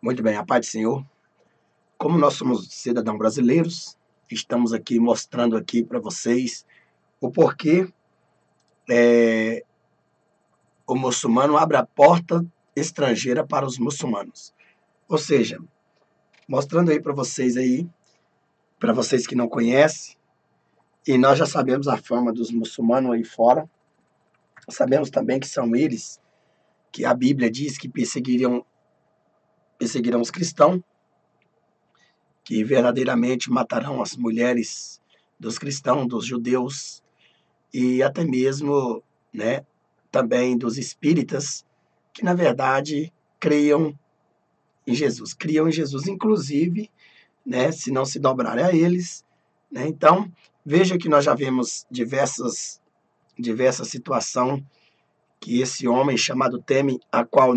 Muito bem, a paz do Senhor. Como nós somos cidadãos brasileiros, estamos aqui mostrando aqui para vocês o porquê o muçulmano abre a porta estrangeira para os muçulmanos. Ou seja, mostrando aí, para vocês que não conhecem, e nós já sabemos a fama dos muçulmanos aí fora, sabemos também que são eles que a Bíblia diz que perseguirão os cristãos, que verdadeiramente matarão as mulheres dos cristãos, dos judeus, e até mesmo, né, também dos espíritas, que na verdade criam em Jesus, inclusive, né, se não se dobrarem a eles, né? Então, veja que nós já vemos diversas situações que esse homem chamado Temer, a qual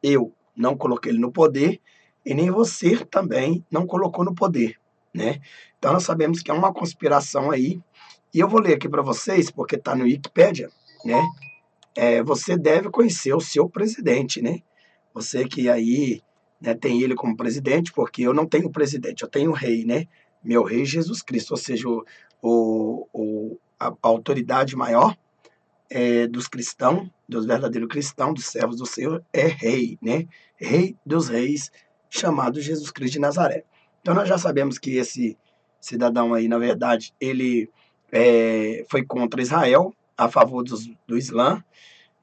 eu não coloquei ele no poder, e nem você também não colocou no poder, né? Então nós sabemos que é uma conspiração aí, e eu vou ler aqui para vocês, porque está no Wikipédia, né? Você deve conhecer o seu presidente, né? Você que aí, né, tem ele como presidente, porque eu não tenho presidente, eu tenho rei, né? Meu rei Jesus Cristo, ou seja, a autoridade maior dos cristãos, dos verdadeiros cristãos, dos servos do Senhor, é rei, né? Rei dos reis, chamado Jesus Cristo de Nazaré. Então nós já sabemos que esse cidadão aí, na verdade, ele foi contra Israel, a favor do Islã,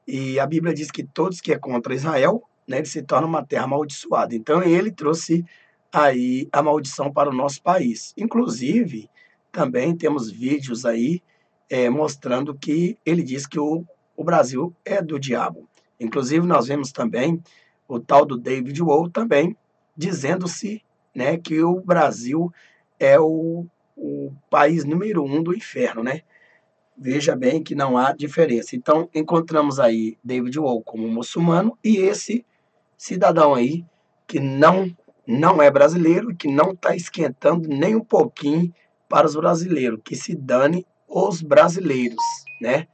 e a Bíblia diz que todos que é contra Israel, né, ele se torna uma terra amaldiçoada. Então ele trouxe aí a maldição para o nosso país. Inclusive, também temos vídeos aí mostrando que ele diz que o Brasil é do diabo. Inclusive, nós vemos também o tal do David Wohl também dizendo-se, né, que o Brasil é o país número um do inferno, né? Veja bem que não há diferença. Então, encontramos aí David Wohl como muçulmano e esse cidadão aí que não é brasileiro, que não está esquentando nem um pouquinho para os brasileiros, que se dane os brasileiros, né?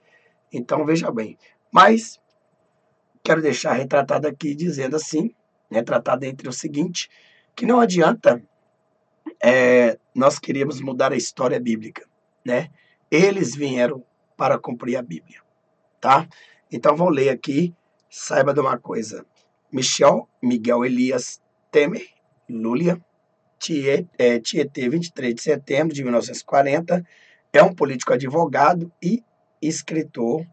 Então, veja bem. Mas quero deixar retratado aqui dizendo assim, retratado entre o seguinte, que não adianta nós queríamos mudar a história bíblica, né? Eles vieram para cumprir a Bíblia, tá? Então vou ler aqui, saiba de uma coisa. Miguel Elias Temer, Lula, Tietê, 23 de setembro de 1940, é um político advogado e escritor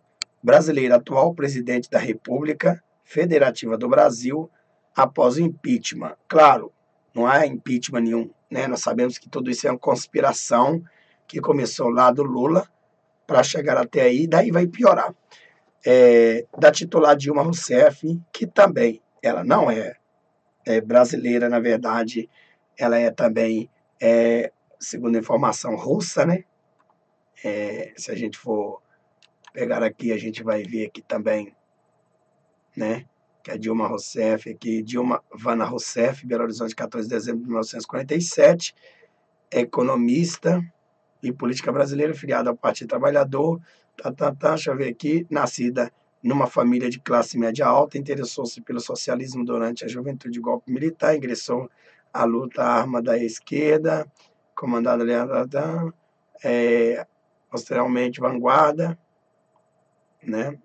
brasileiro, atual presidente da República Federativa do Brasil, após o impeachment. Claro, não há impeachment nenhum, né? Nós sabemos que tudo isso é uma conspiração que começou lá do Lula para chegar até aí, daí vai piorar. Da titular Dilma Rousseff, que também ela não é brasileira, na verdade, ela é também, segundo a informação, russa, né? Se a gente for pegar aqui, a gente vai ver aqui também, né? Que é Dilma Rousseff, aqui, Dilma Vana Rousseff, Belo Horizonte, 14 de dezembro de 1947, economista e política brasileira, filiada ao Partido Trabalhador, deixa eu ver aqui, nascida numa família de classe média alta, interessou-se pelo socialismo durante a juventude de golpe militar, ingressou à luta arma da esquerda, comandada posteriormente vanguarda, né?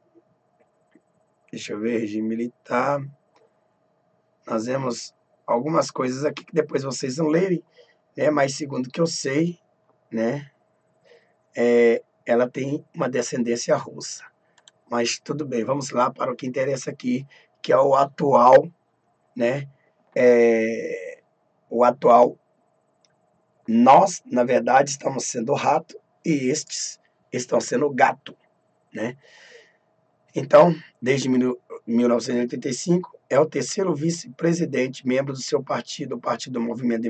Deixa eu ver, regime militar. Nós vemos algumas coisas aqui que depois vocês vão lerem, né? Mas segundo o que eu sei, né? Ela tem uma descendência russa. Mas tudo bem, vamos lá para o que interessa aqui, que é o atual, né? O atual, nós, na verdade, estamos sendo rato e estes estão sendo gato, né? Então, desde 1985, é o terceiro vice-presidente, membro do seu partido, o Partido do Movimento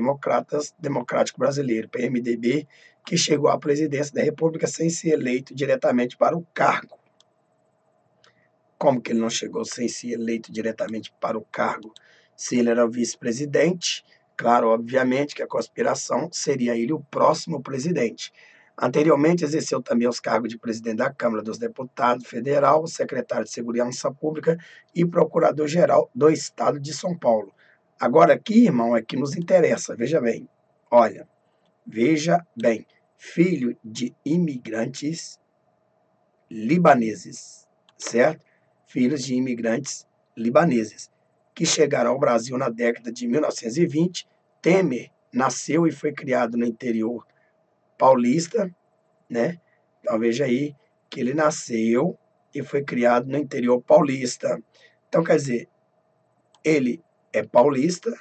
Democrático Brasileiro, PMDB, que chegou à presidência da República sem ser eleito diretamente para o cargo. Como que ele não chegou sem ser eleito diretamente para o cargo? Se ele era o vice-presidente, claro, obviamente que a conspiração seria ele o próximo presidente. Anteriormente, exerceu também os cargos de presidente da Câmara dos Deputados Federal, secretário de Segurança Pública e procurador-geral do Estado de São Paulo. Agora aqui, irmão, é que nos interessa, veja bem. Olha, veja bem, filho de imigrantes libaneses, certo? Filhos de imigrantes libaneses, que chegaram ao Brasil na década de 1920. Temer nasceu e foi criado no interior paulista, né? Então veja aí que ele nasceu e foi criado no interior paulista. Então quer dizer, ele é paulista,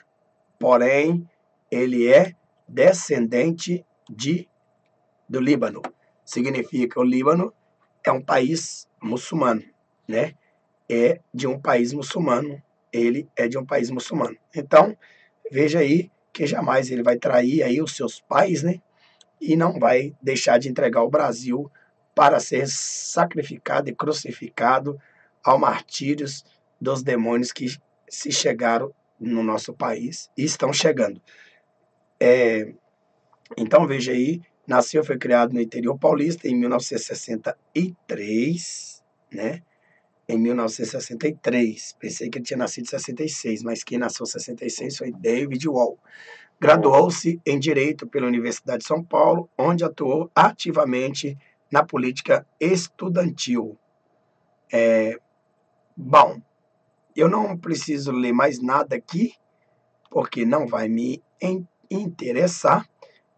porém ele é descendente do Líbano. Significa que o Líbano é um país muçulmano, né? É de um país muçulmano, ele é de um país muçulmano. Então, veja aí que jamais ele vai trair aí os seus pais, né? E não vai deixar de entregar o Brasil para ser sacrificado e crucificado ao martírios dos demônios que se chegaram no nosso país e estão chegando. Então, veja aí, nasceu, foi criado no interior paulista em 1963, né? Em 1963. Pensei que ele tinha nascido em 66, mas quem nasceu em 66 foi David Wall. Graduou-se em Direito pela Universidade de São Paulo, onde atuou ativamente na política estudantil. Bom, eu não preciso ler mais nada aqui, porque não vai me interessar.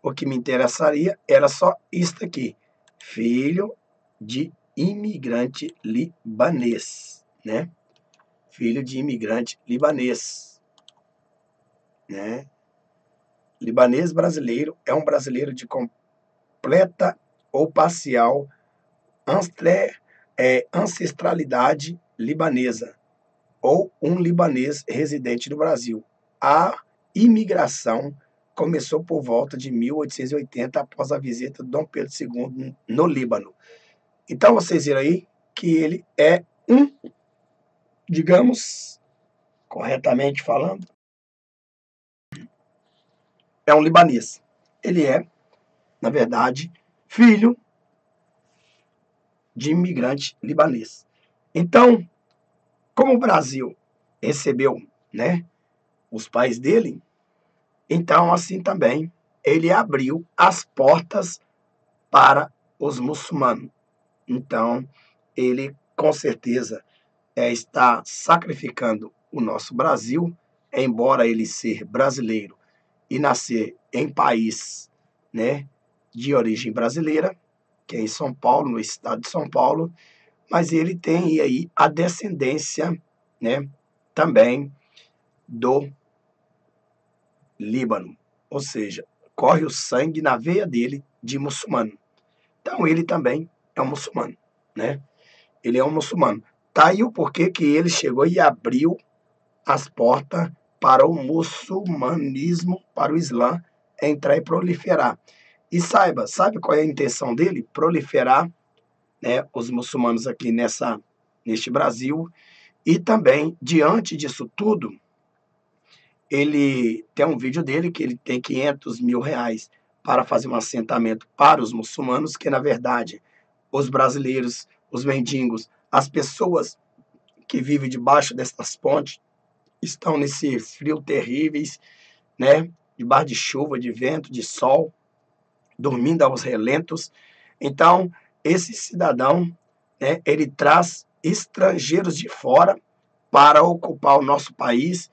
O que me interessaria era só isto aqui: filho de imigrante libanês, né? Filho de imigrante libanês, né? Libanês brasileiro é um brasileiro de completa ou parcial ancestralidade libanesa ou um libanês residente no Brasil. A imigração começou por volta de 1880, após a visita de Dom Pedro II no Líbano. Então, vocês viram aí que ele é digamos, corretamente falando, é um libanês. Ele é, na verdade, filho de imigrante libanês. Então, como o Brasil recebeu, né, os pais dele, então, assim também, ele abriu as portas para os muçulmanos. Então, ele, com certeza, está sacrificando o nosso Brasil, embora ele ser brasileiro e nascer em país, né, de origem brasileira, que é em São Paulo, no estado de São Paulo, mas ele tem aí a descendência, né, também do Líbano, ou seja, corre o sangue na veia dele de muçulmano. Então ele também é um muçulmano, né? Ele é um muçulmano. Tá aí o porquê que ele chegou e abriu as portas para o muçulmanismo, para o Islã entrar e proliferar. E sabe qual é a intenção dele? Proliferar, né, os muçulmanos aqui neste Brasil. E também, diante disso tudo, ele tem um vídeo dele que ele tem 500 mil reais para fazer um assentamento para os muçulmanos, que na verdade os brasileiros, os mendigos, as pessoas que vivem debaixo dessas pontes estão nesse frio terríveis, né? Debaixo de chuva, de vento, de sol, dormindo aos relentos. Então, esse cidadão, né, ele traz estrangeiros de fora para ocupar o nosso país,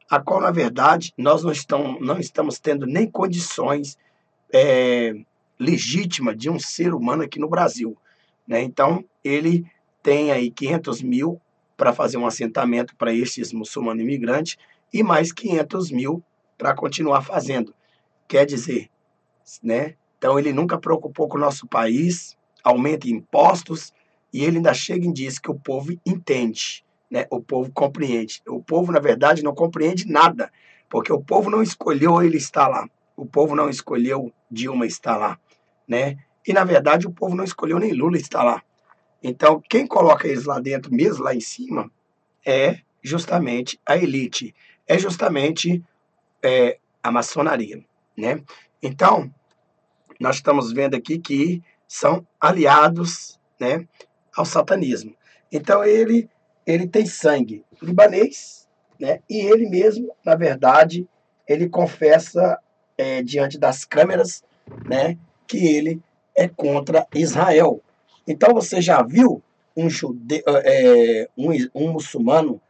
a qual, na verdade, nós não estamos tendo nem condições legítimas de um ser humano aqui no Brasil, né? Então, ele tem aí 500 mil para fazer um assentamento para estes muçulmanos imigrantes e mais 500 mil para continuar fazendo. Quer dizer, né? Então, ele nunca preocupou com o nosso país, aumenta impostos e ele ainda chega e diz que o povo entende, né? O povo compreende. O povo, na verdade, não compreende nada, porque o povo não escolheu ele estar lá. O povo não escolheu Dilma estar lá, né? E, na verdade, o povo não escolheu nem Lula estar lá. Então, quem coloca eles lá dentro, mesmo lá em cima, é justamente a elite, é justamente a maçonaria, né? Então, nós estamos vendo aqui que são aliados, né, ao satanismo. Então ele tem sangue libanês, né, e ele mesmo, na verdade, ele confessa diante das câmeras, né, que ele é contra Israel. Então você já viu um muçulmano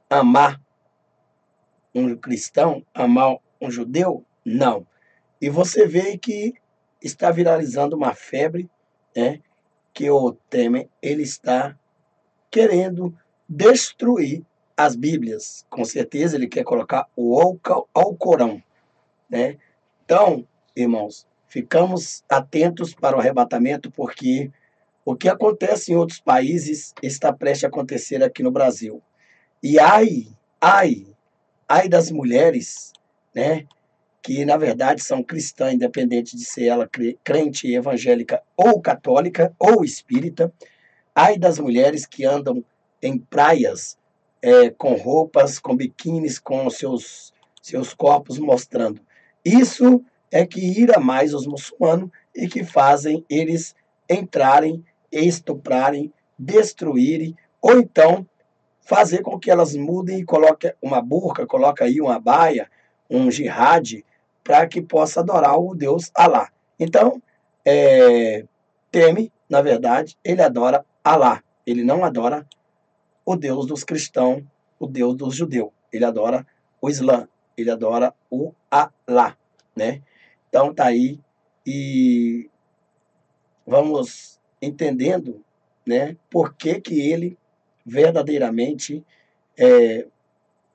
amar um cristão, amar um judeu? Não. E você vê que está viralizando uma febre, né, que o Temer ele está querendo destruir as Bíblias. Com certeza ele quer colocar o Alcorão, né? Então, irmãos, ficamos atentos para o arrebatamento, porque o que acontece em outros países está prestes a acontecer aqui no Brasil. E ai, ai das mulheres, né, que na verdade são cristãs, independente de ser ela crente, evangélica ou católica ou espírita. Ai das mulheres que andam em praias com roupas, com biquínis, com seus corpos mostrando. Isso é que ira mais os muçulmanos e que fazem eles entrarem, estuprarem, destruírem, ou então fazer com que elas mudem e coloquem uma burca, coloca aí uma baia, um jihad, para que possa adorar o Deus Alá. Então, Teme, na verdade, ele adora Alá. Ele não adora o Deus dos cristãos, o Deus dos judeus. Ele adora o Islã, ele adora o Alá, né? Então tá aí e vamos entendendo, né, por que que ele verdadeiramente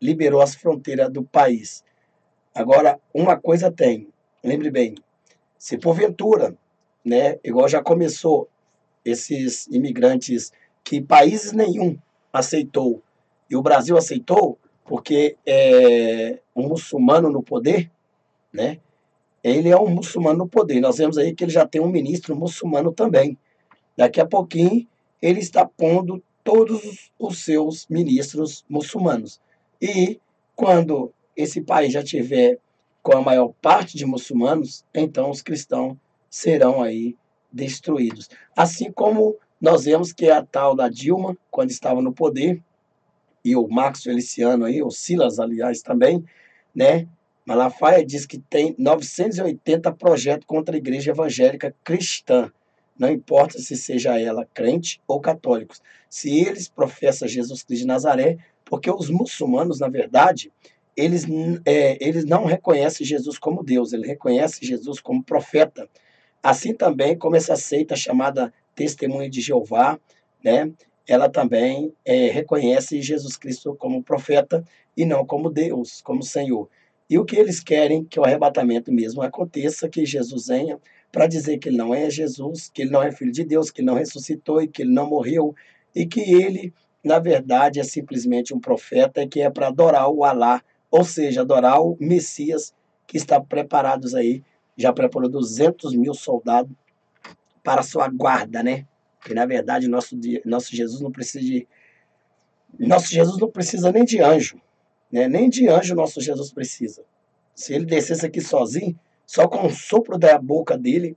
liberou as fronteiras do país. Agora, uma coisa tem, lembre bem, se porventura, né, igual já começou esses imigrantes que países nenhum aceitou e o Brasil aceitou porque é um muçulmano no poder, né? Ele é um muçulmano no poder. Nós vemos aí que ele já tem um ministro muçulmano também. Daqui a pouquinho ele está pondo todos os seus ministros muçulmanos. E quando esse país já tiver com a maior parte de muçulmanos, então os cristãos serão aí destruídos. Assim como nós vemos que a tal da Dilma, quando estava no poder, e o Marcos Feliciano aí, o Silas, aliás, também, né? Malafaia diz que tem 980 projetos contra a igreja evangélica cristã. Não importa se seja ela crente ou católicos. Se eles professam Jesus Cristo de Nazaré, porque os muçulmanos, na verdade, eles não reconhecem Jesus como Deus, eles reconhecem Jesus como profeta. Assim também como essa seita chamada Testemunha de Jeová, né? Ela também reconhece Jesus Cristo como profeta e não como Deus, como Senhor. E o que eles querem que o arrebatamento mesmo aconteça, que Jesus venha para dizer que ele não é Jesus, que ele não é filho de Deus, que ele não ressuscitou e que ele não morreu e que ele, na verdade, é simplesmente um profeta e que é para adorar o Alá, ou seja, adorar o Messias que está preparados aí, já preparou 200 mil soldados para a sua guarda, né? Que na verdade nosso Jesus não precisa de nosso Jesus não precisa nem de anjo, né? Nem de anjo nosso Jesus precisa. Se ele descesse aqui sozinho, só com o sopro da boca dele,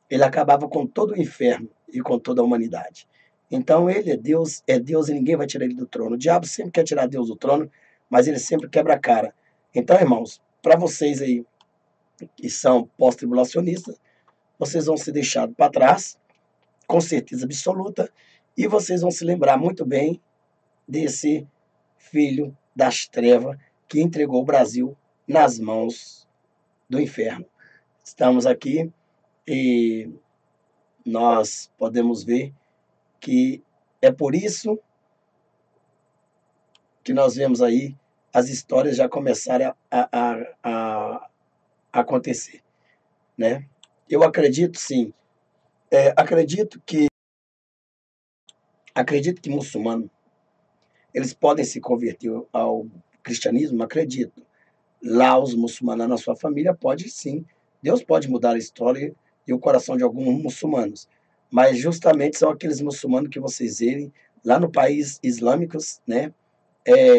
ele acabava com todo o inferno e com toda a humanidade. Então ele é Deus e ninguém vai tirar ele do trono. O diabo sempre quer tirar Deus do trono, mas ele sempre quebra a cara. Então, irmãos, para vocês aí que são pós-tribulacionistas, vocês vão ser deixados para trás, com certeza absoluta, e vocês vão se lembrar muito bem desse filho das trevas que entregou o Brasil nas mãos do inferno. Estamos aqui e nós podemos ver que é por isso que nós vemos aí as histórias já começarem a acontecer, né? Eu acredito sim, acredito que muçulmano eles podem se converter ao cristianismo, acredito. Lá os muçulmanos na sua família pode sim. Deus pode mudar a história e o coração de alguns muçulmanos. Mas justamente são aqueles muçulmanos que vocês verem lá no país islâmicos, né,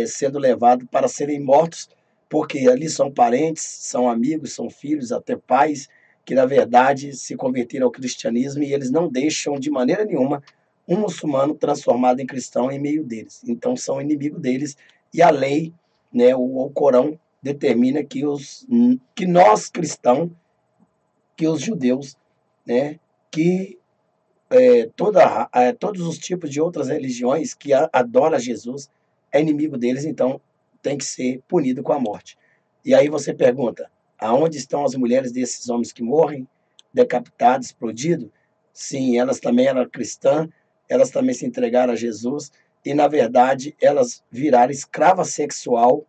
sendo levados para serem mortos, porque ali são parentes, são amigos, são filhos, até pais, que na verdade se converteram ao cristianismo e eles não deixam de maneira nenhuma um muçulmano transformado em cristão em meio deles. Então são inimigos deles e a lei, né, o Corão determina que nós cristãos, que os judeus, né, que todos os tipos de outras religiões que adoram a Jesus é inimigo deles, então tem que ser punido com a morte. E aí você pergunta, aonde estão as mulheres desses homens que morrem, decapitados, explodidos? Sim, elas também eram cristãs, elas também se entregaram a Jesus, e na verdade elas viraram escrava sexual,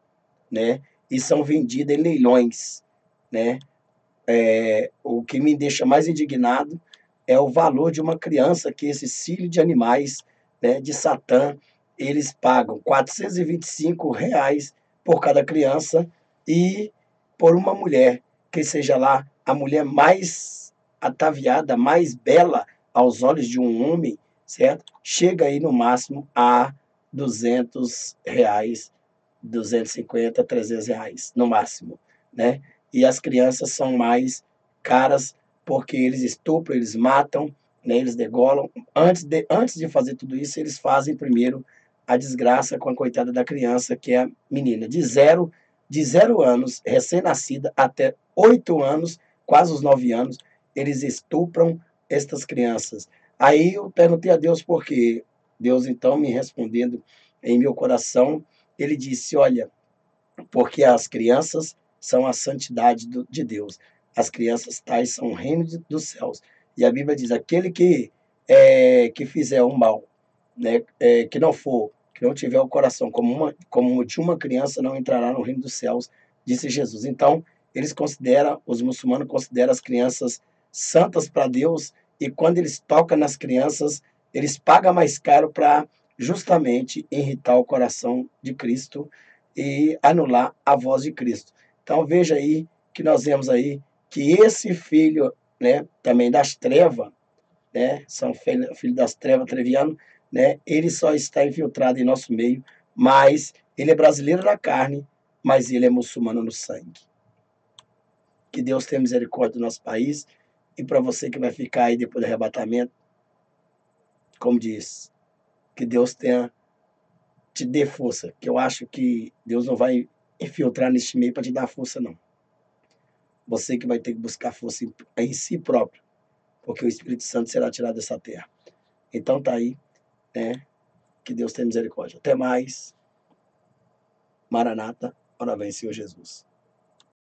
né? E são vendidas em leilões, né? O que me deixa mais indignado é o valor de uma criança que esses filhos de animais, né, de Satã, eles pagam R$ 425 por cada criança e por uma mulher, que seja lá a mulher mais ataviada, mais bela aos olhos de um homem, certo? Chega aí no máximo a R$ 200, 250, R$ 300 no máximo, né? E as crianças são mais caras porque eles estupram, eles matam, né? Eles degolam. Antes de fazer tudo isso, eles fazem primeiro a desgraça com a coitada da criança, que é a menina de zero anos, recém-nascida, até 8 anos, quase os 9 anos, eles estupram estas crianças. Aí eu perguntei a Deus por quê. Deus, então, me respondendo em meu coração, ele disse: olha, porque as crianças são a santidade de Deus. As crianças tais são o reino dos céus. E a Bíblia diz: aquele que fizer o mal, né, que não tiver o coração como o de uma criança, não entrará no reino dos céus, disse Jesus. Então, os muçulmanos consideram as crianças santas para Deus, e quando eles tocam nas crianças, eles pagam mais caro para justamente irritar o coração de Cristo e anular a voz de Cristo. Então veja aí que nós vemos aí que esse filho, né, também das trevas, né, são filho das trevas, treviano, né, ele só está infiltrado em nosso meio, mas ele é brasileiro na carne, mas ele é muçulmano no sangue. Que Deus tenha misericórdia do nosso país, e para você que vai ficar aí depois do arrebatamento, como diz, que Deus te dê força, que eu acho que Deus não vai infiltrar neste meio para te dar força, não. Você que vai ter que buscar força em si próprio, porque o Espírito Santo será tirado dessa terra. Então tá aí, né? Que Deus tenha misericórdia. Até mais. Maranata, ora vem, Senhor Jesus.